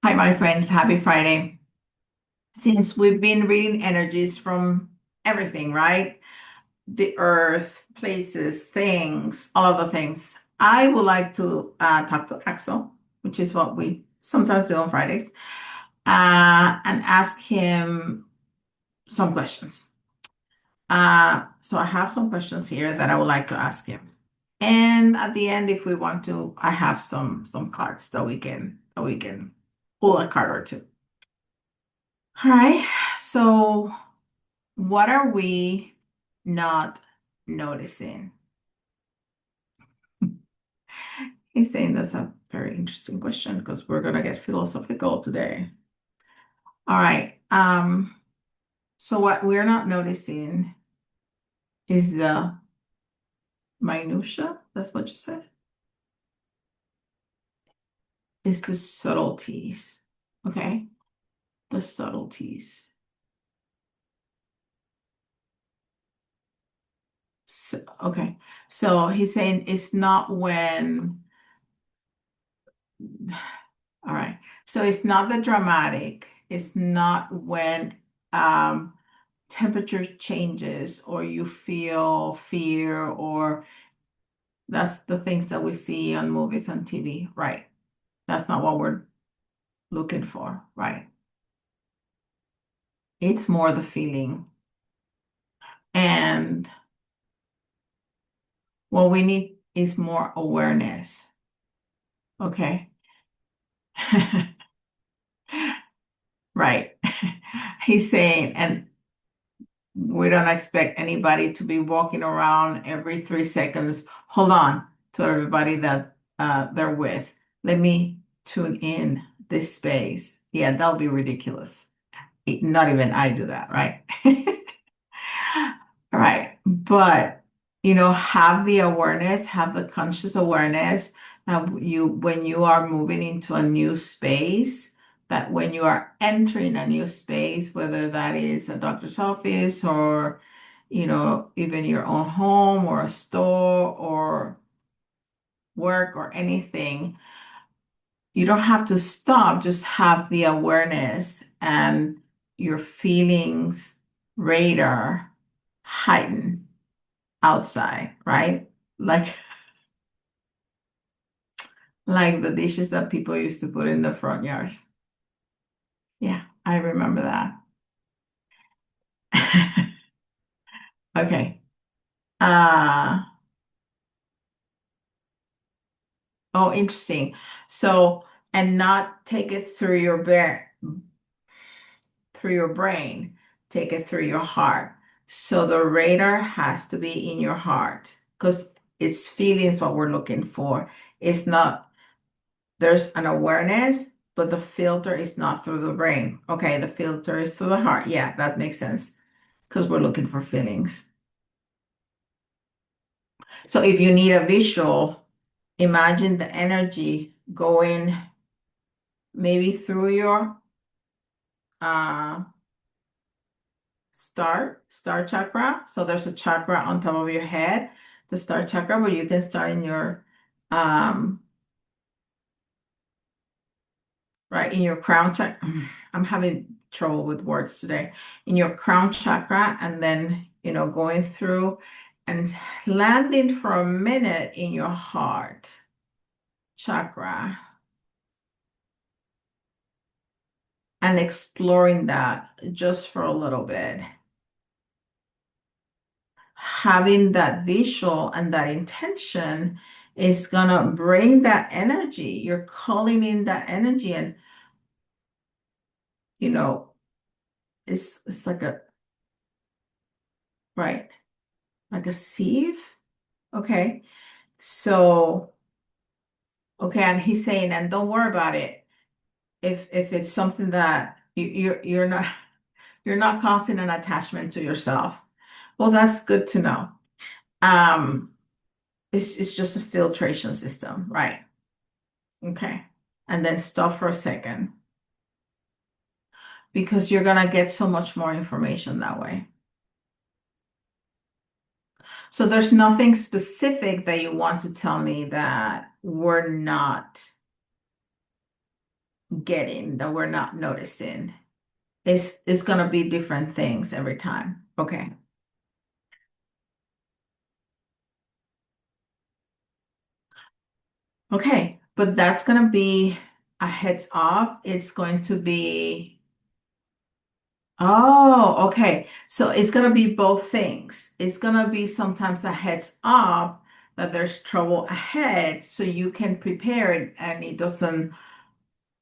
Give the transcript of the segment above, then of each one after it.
Hi, my friends. Happy Friday. Since we've been reading energies from everything, right? The earth, places, things, all of the things. I would like to talk to Axel, which is what we sometimes do on Fridays, and ask him some questions. So I have some questions here that I would like to ask him. And at the end, if we want to, I have some cards that we can pull a card or two. All right. So what are we not noticing? He's saying that's a very interesting question because we're gonna get philosophical today. All right. So what we're not noticing is the minutia. That's what you said. Is the subtleties. Okay. The subtleties. So, okay. So he's saying it's not when, all right. So it's not the dramatic. It's not when temperature changes or you feel fear or that's the things that we see on movies and TV, right? That's not what we're looking for, right? It's more the feeling. And what we need is more awareness. Okay. Right. He's saying, and we don't expect anybody to be walking around every 3 seconds. Hold on to everybody that they're with. Let me tune in this space. Yeah, that'll be ridiculous. Not even I do that, right? Right. But, have the awareness, have the conscious awareness you when you are moving into a new space, that when you are entering a new space, whether that is a doctor's office or, even your own home or a store or work or anything, you don't have to stop, just have the awareness and your feelings radar heighten outside, right? Like like the dishes that people used to put in the front yards. Yeah, I remember that. Okay. Uh oh, interesting. So, and not take it through your brain, take it through your heart. So the radar has to be in your heart because it's feelings what we're looking for. It's not, there's an awareness, but the filter is not through the brain. Okay, the filter is through the heart. Yeah, that makes sense because we're looking for feelings. So if you need a visual, imagine the energy going maybe through your uh, star chakra. So there's a chakra on top of your head, the star chakra, where you can start in your um right in your crown chakra. I'm having trouble with words today. In your crown chakra, and then going through and landing for a minute in your heart chakra and exploring that just for a little bit. Having that visual and that intention is gonna bring that energy. You're calling in that energy, and you know, it's like a right, like a sieve. Okay. So, okay, and he's saying, and don't worry about it. If it's something that you're not you're not causing an attachment to yourself. Well, that's good to know. Um, it's just a filtration system, right? Okay. And then stop for a second because you're gonna get so much more information that way. So there's nothing specific that you want to tell me that we're not getting that we're not noticing? It's gonna be different things every time. Okay. Okay. But that's gonna be a heads up. It's going to be, oh, okay. So it's gonna be both things. It's gonna be sometimes a heads up that there's trouble ahead, so you can prepare it and it doesn't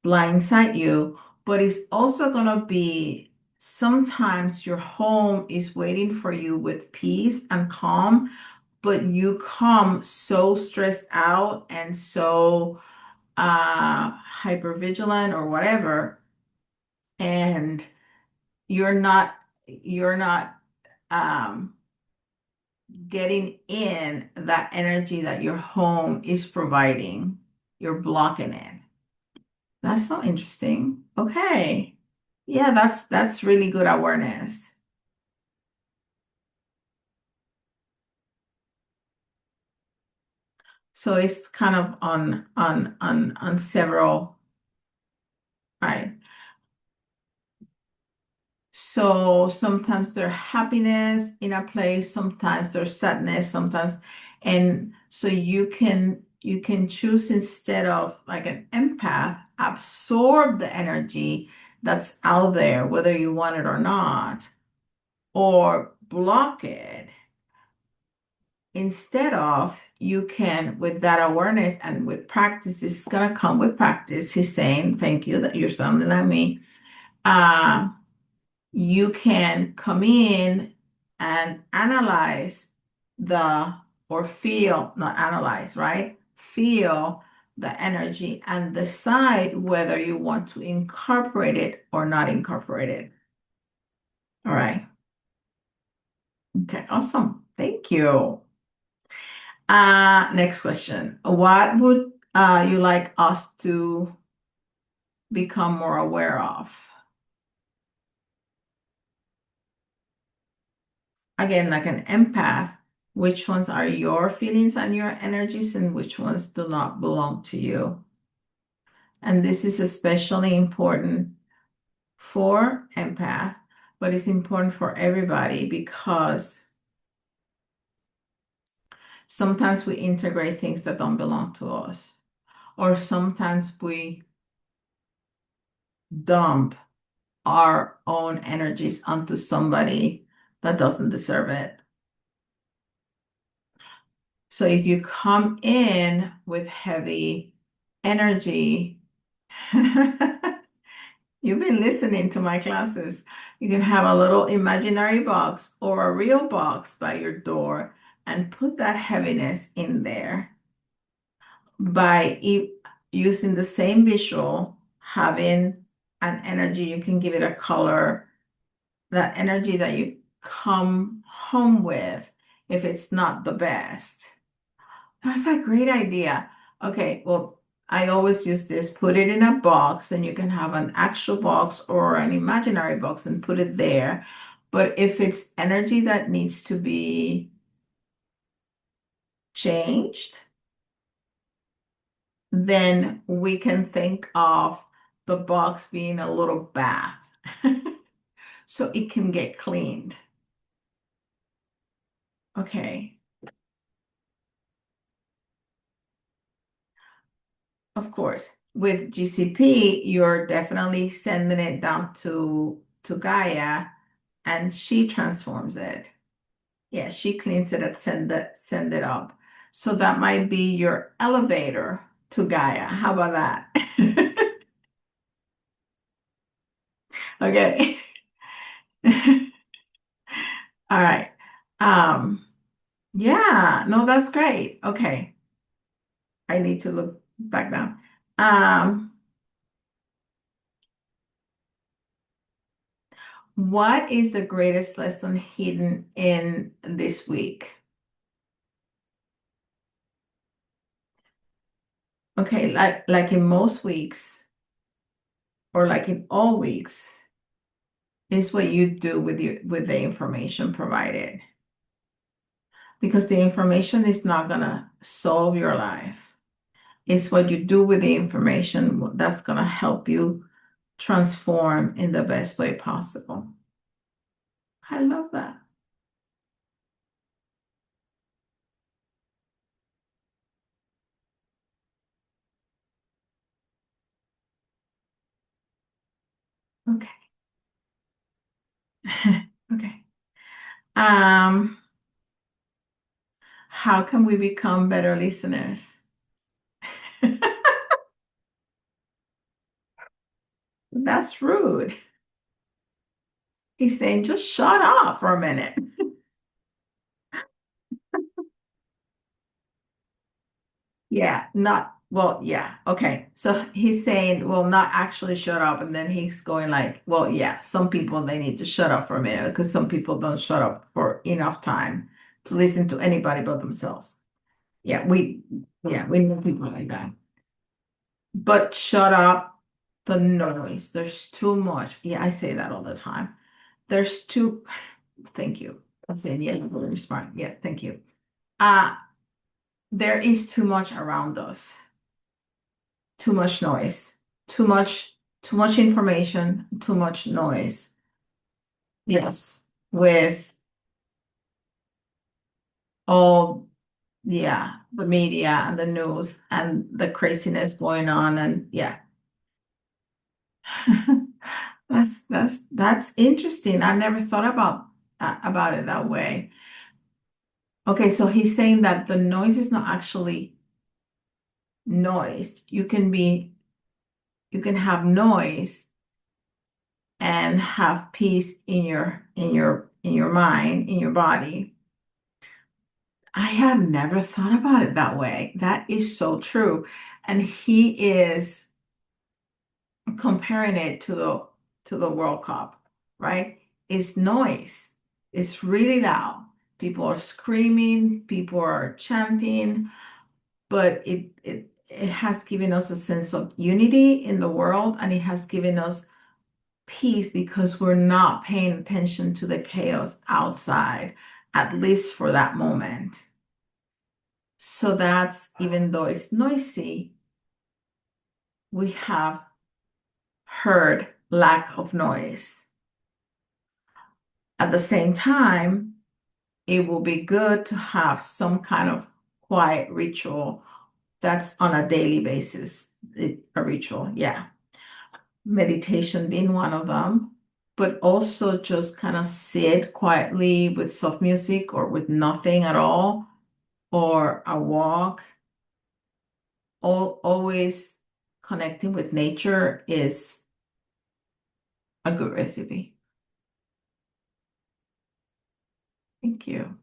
blindside you. But it's also gonna be sometimes your home is waiting for you with peace and calm, but you come so stressed out and so hyper vigilant or whatever, and you're not um getting in that energy that your home is providing. You're blocking it. That's so interesting. Okay. Yeah, that's really good awareness. So it's kind of on several, right? So sometimes there's happiness in a place, sometimes there's sadness, sometimes, and so you can choose instead of like an empath, absorb the energy that's out there, whether you want it or not, or block it. Instead of you can, with that awareness and with practice, it's gonna come with practice. He's saying, thank you that you're sounding like me. Uh, you can come in and analyze the, or feel, not analyze, right? Feel the energy and decide whether you want to incorporate it or not incorporate it. All right. Okay, awesome. Thank you. Next question. What would you like us to become more aware of? Again, like an empath, which ones are your feelings and your energies and which ones do not belong to you? And this is especially important for empath, but it's important for everybody because sometimes we integrate things that don't belong to us, or sometimes we dump our own energies onto somebody that doesn't deserve it. So if you come in with heavy energy, you've been listening to my classes. You can have a little imaginary box or a real box by your door and put that heaviness in there by using the same visual, having an energy, you can give it a color, that energy that you come home with if it's not the best. That's a great idea. Okay, well, I always use this, put it in a box, and you can have an actual box or an imaginary box and put it there. But if it's energy that needs to be changed, then we can think of the box being a little bath so it can get cleaned. Okay. Of course, with GCP, you're definitely sending it down to Gaia, and she transforms it. Yeah, she cleans it and send it up. So that might be your elevator to Gaia. How about that? Okay. All right. Um, yeah, no, that's great. Okay. I need to look back down. Um, what is the greatest lesson hidden in this week? Okay, like in most weeks or like in all weeks is what you do with the information provided. Because the information is not gonna solve your life. It's what you do with the information that's going to help you transform in the best way possible. I love that. Okay. Okay. Um, how can we become better listeners? That's rude. He's saying, just shut up for a minute. Yeah, not, well, yeah, okay. So he's saying, well, not actually shut up. And then he's going like, well, yeah, some people they need to shut up for a minute because some people don't shut up for enough time to listen to anybody but themselves. Yeah, we know people like that. But shut up the noise. There's too much. Yeah, I say that all the time. There's too, thank you. I'm saying, yeah, you're very smart. Yeah, thank you. Uh, there is too much around us, too much noise, too much information, too much noise. Yes, with all, yeah, the media and the news and the craziness going on, and yeah. That's interesting. I never thought about it that way. Okay, so he's saying that the noise is not actually noise. You can have noise and have peace in your mind, in your body. I have never thought about it that way. That is so true. And he is comparing it to the World Cup, right? It's noise. It's really loud. People are screaming, people are chanting, but it has given us a sense of unity in the world, and it has given us peace because we're not paying attention to the chaos outside, at least for that moment. So that's, even though it's noisy, we have heard lack of noise. At the same time, it will be good to have some kind of quiet ritual that's on a daily basis. A ritual, yeah. Meditation being one of them, but also just kind of sit quietly with soft music or with nothing at all, or a walk. Always connecting with nature is a good recipe. Thank you.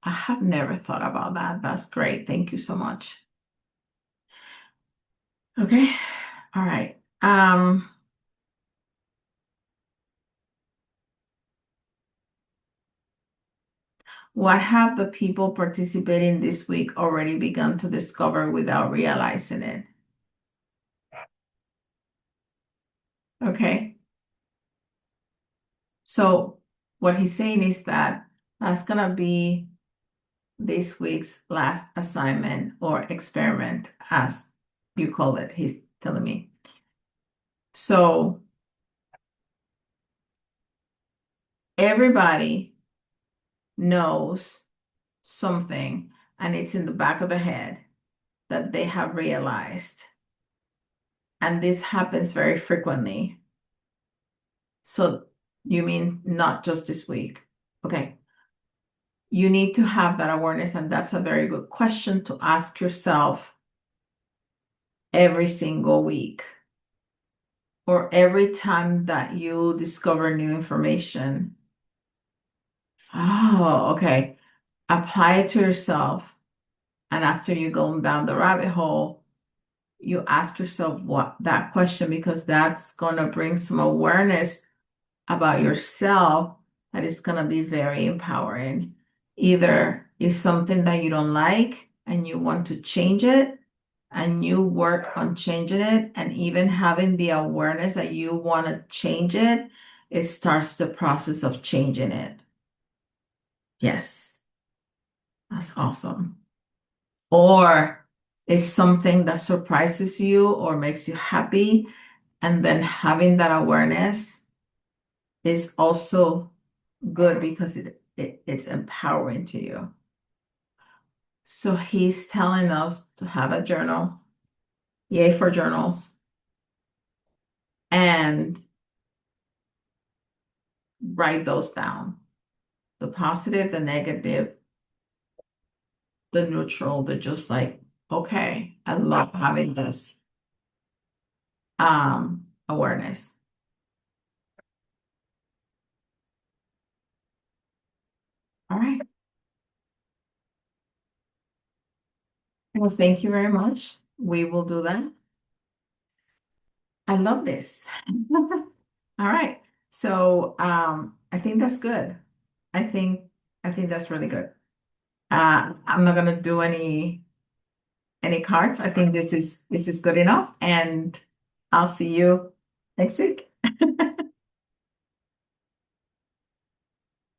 I have never thought about that. That's great. Thank you so much. Okay. All right. What have the people participating this week already begun to discover without realizing it? Okay. So what he's saying is that that's gonna be this week's last assignment or experiment, as you call it, he's telling me. So everybody knows something, and it's in the back of the head that they have realized. And this happens very frequently. So you mean not just this week? Okay. You need to have that awareness, and that's a very good question to ask yourself every single week or every time that you discover new information. Oh, okay. Apply it to yourself. And after you go down the rabbit hole, you ask yourself what that question, because that's going to bring some awareness about yourself that is going to be very empowering. Either is something that you don't like and you want to change it, and you work on changing it, and even having the awareness that you want to change it, it starts the process of changing it. Yes, that's awesome. Or is something that surprises you or makes you happy, and then having that awareness is also good because it's empowering to you. So he's telling us to have a journal, yay for journals, and write those down. The positive, the negative, the neutral, the just like, okay, I love having this awareness. All right. Well, thank you very much. We will do that. I love this. All right. So I think that's good. I think I think that's really good. I'm not gonna do any cards. I think this is good enough, and I'll see you next week.